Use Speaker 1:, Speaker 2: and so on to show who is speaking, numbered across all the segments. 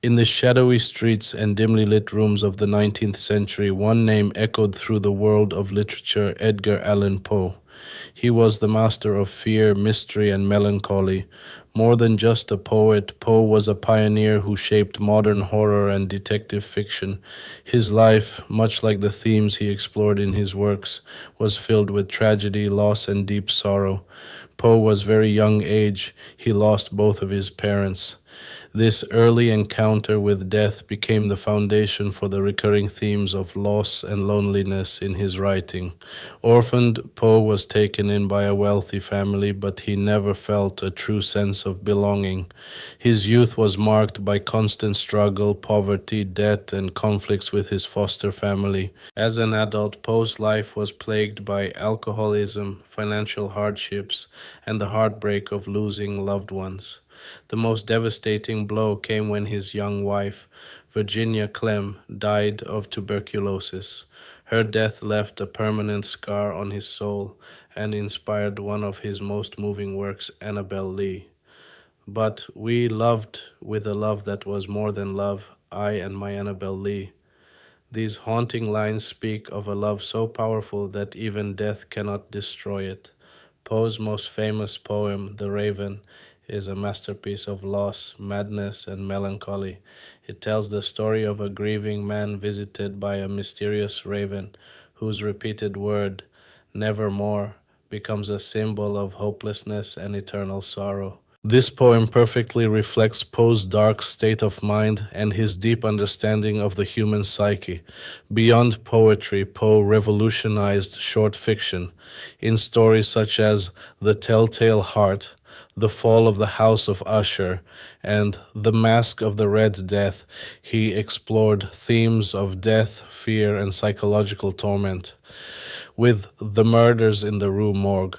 Speaker 1: In the shadowy streets and dimly lit rooms of the 19th century, one name echoed through the world of literature: Edgar Allan Poe. He was the master of fear, mystery, and melancholy. More than just a poet, Poe was a pioneer who shaped modern horror and detective fiction. His life, much like the themes he explored in his works, was filled with tragedy, loss, and deep sorrow. Poe was very young age. He lost both of his parents. This early encounter with death became the foundation for the recurring themes of loss and loneliness in his writing. Orphaned, Poe was taken in by a wealthy family, but he never felt a true sense of belonging. His youth was marked by constant struggle, poverty, debt, and conflicts with his foster family. As an adult, Poe's life was plagued by alcoholism, financial hardships, and the heartbreak of losing loved ones. The most devastating blow came when his young wife, Virginia Clem, died of tuberculosis. Her death left a permanent scar on his soul and inspired one of his most moving works, Annabel Lee. But we loved with a love that was more than love, I and my Annabel Lee. These haunting lines speak of a love so powerful that even death cannot destroy it. Poe's most famous poem, The Raven, is a masterpiece of loss, madness, and melancholy. It tells the story of a grieving man visited by a mysterious raven whose repeated word, nevermore, becomes a symbol of hopelessness and eternal sorrow. This poem perfectly reflects Poe's dark state of mind and his deep understanding of the human psyche. Beyond poetry, Poe revolutionized short fiction. In stories such as The Telltale Heart, The Fall of the House of Usher, and The Mask of the Red Death, he explored themes of death, fear, and psychological torment. With The Murders in the Rue Morgue,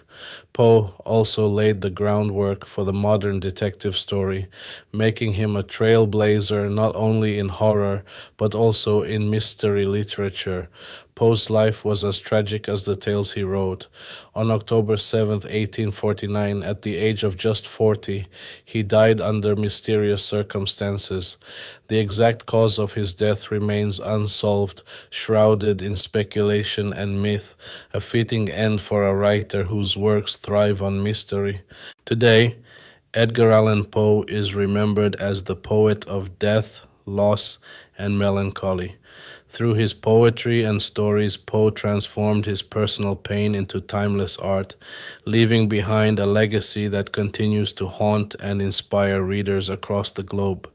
Speaker 1: Poe also laid the groundwork for the modern detective story, making him a trailblazer not only in horror but also in mystery literature. Poe's life was as tragic as the tales he wrote. On October 7, 1849, at the age of just 40, he died under mysterious circumstances. The exact cause of his death remains unsolved, shrouded in speculation and myth, a fitting end for a writer whose works thrive on mystery. Today, Edgar Allan Poe is remembered as the poet of death, loss, and melancholy. Through his poetry and stories, Poe transformed his personal pain into timeless art, leaving behind a legacy that continues to haunt and inspire readers across the globe.